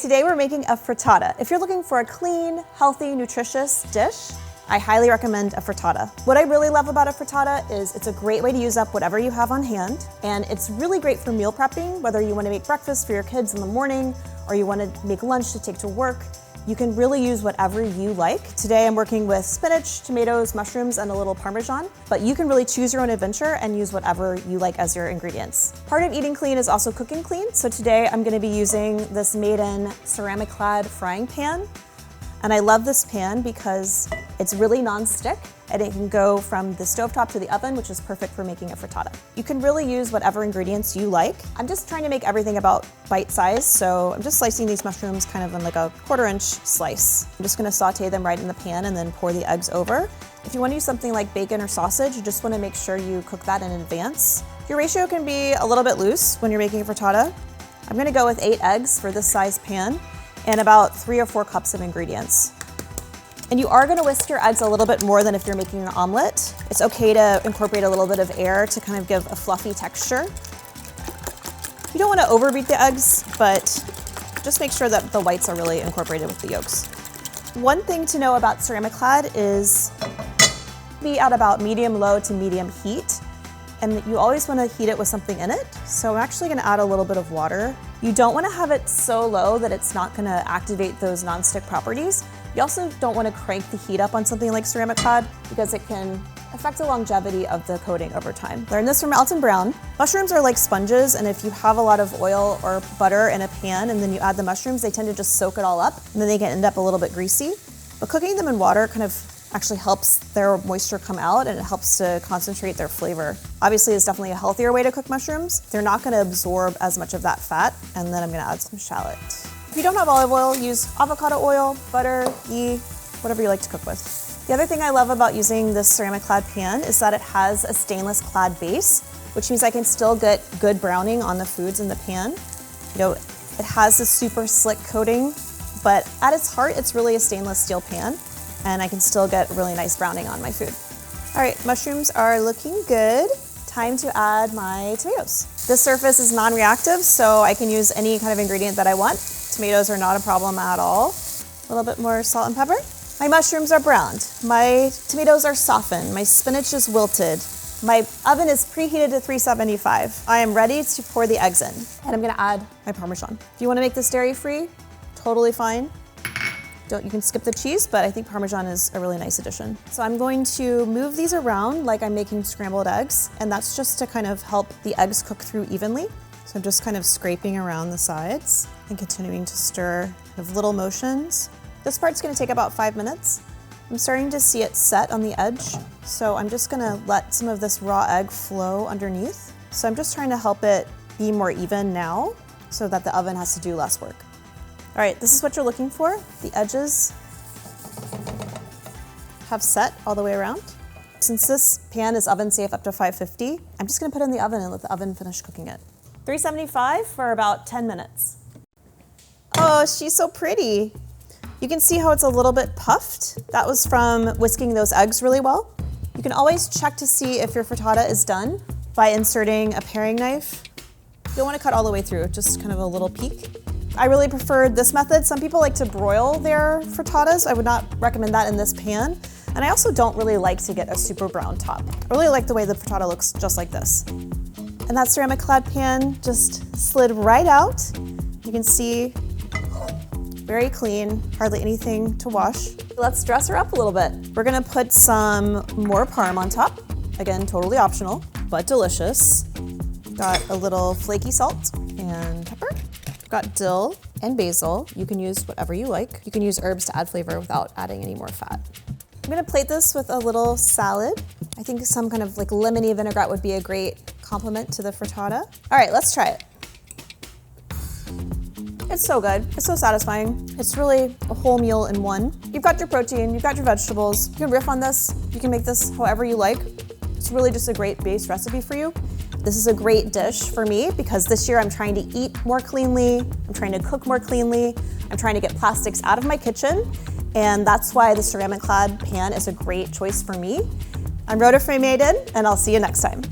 Today we're making a frittata. If you're looking for a clean, healthy, nutritious dish, I highly recommend a frittata. What I really love about a frittata is it's a great way to use up whatever you have on hand, and it's really great for meal prepping, whether you want to make breakfast for your kids in the morning or you want to make lunch to take to work. You can really use whatever you like. Today I'm working with spinach, tomatoes, mushrooms, and a little Parmesan, but you can really choose your own adventure and use whatever you like as your ingredients. Part of eating clean is also cooking clean, so today I'm gonna be using this made-in CeramiClad frying pan. And I love this pan because it's really non-stick and it can go from the stovetop to the oven, which is perfect for making a frittata. You can really use whatever ingredients you like. I'm just trying to make everything about bite size, so I'm just slicing these mushrooms kind of in like a 1/4-inch slice. I'm just gonna saute them right in the pan and then pour the eggs over. If you wanna use something like bacon or sausage, you just wanna make sure you cook that in advance. Your ratio can be a little bit loose when you're making a frittata. I'm gonna go with 8 eggs for this size pan and about 3 or 4 cups of ingredients. And you are gonna whisk your eggs a little bit more than if you're making an omelet. It's okay to incorporate a little bit of air to kind of give a fluffy texture. You don't wanna overbeat the eggs, but just make sure that the whites are really incorporated with the yolks. One thing to know about CeramiClad is be at about medium-low to medium heat. And you always wanna heat it with something in it. So I'm actually gonna add a little bit of water. You don't wanna have it so low that it's not gonna activate those non-stick properties. You also don't wanna crank the heat up on something like CeramiClad because it can affect the longevity of the coating over time. Learned this from Alton Brown. Mushrooms are like sponges, and if you have a lot of oil or butter in a pan and then you add the mushrooms, they tend to just soak it all up, and then they can end up a little bit greasy. But cooking them in water kind of actually helps their moisture come out and it helps to concentrate their flavor. Obviously, it's definitely a healthier way to cook mushrooms. They're not gonna absorb as much of that fat, and then I'm gonna add some shallot. If you don't have olive oil, use avocado oil, butter, ghee, whatever you like to cook with. The other thing I love about using this CeramiClad pan is that it has a stainless clad base, which means I can still get good browning on the foods in the pan. You know, it has this super slick coating, but at its heart, it's really a stainless steel pan, and I can still get really nice browning on my food. All right, mushrooms are looking good. Time to add my tomatoes. This surface is non-reactive, so I can use any kind of ingredient that I want. Tomatoes are not a problem at all. A little bit more salt and pepper. My mushrooms are browned. My tomatoes are softened. My spinach is wilted. My oven is preheated to 375. I am ready to pour the eggs in, and I'm gonna add my Parmesan. If you wanna make this dairy-free, totally fine. You can skip the cheese, but I think Parmesan is a really nice addition. So I'm going to move these around like I'm making scrambled eggs, and that's just to kind of help the eggs cook through evenly. So I'm just kind of scraping around the sides and continuing to stir with little motions. This part's gonna take about 5 minutes. I'm starting to see it set on the edge, so I'm just gonna let some of this raw egg flow underneath. So I'm just trying to help it be more even now so that the oven has to do less work. All right, this is what you're looking for. The edges have set all the way around. Since this pan is oven safe up to 550, I'm just gonna put it in the oven and let the oven finish cooking it. 375 for about 10 minutes. Oh, she's so pretty. You can see how it's a little bit puffed. That was from whisking those eggs really well. You can always check to see if your frittata is done by inserting a paring knife. You don't wanna cut all the way through, just kind of a little peek. I really prefer this method. Some people like to broil their frittatas. I would not recommend that in this pan. And I also don't really like to get a super brown top. I really like the way the frittata looks just like this. And that CeramiClad pan just slid right out. You can see, very clean, hardly anything to wash. Let's dress her up a little bit. We're gonna put some more parm on top. Again, totally optional, but delicious. Got a little flaky salt and pepper. Got dill and basil. You can use whatever you like. You can use herbs to add flavor without adding any more fat. I'm gonna plate this with a little salad. I think some kind of like lemony vinaigrette would be a great complement to the frittata. All right, let's try it. It's so good, it's so satisfying. It's really a whole meal in one. You've got your protein, you've got your vegetables. You can riff on this. You can make this however you like. It's really just a great base recipe for you. This is a great dish for me because this year I'm trying to eat more cleanly, I'm trying to cook more cleanly, I'm trying to get plastics out of my kitchen, and that's why the CeramiClad pan is a great choice for me. I'm Rhoda Boone, and I'll see you next time.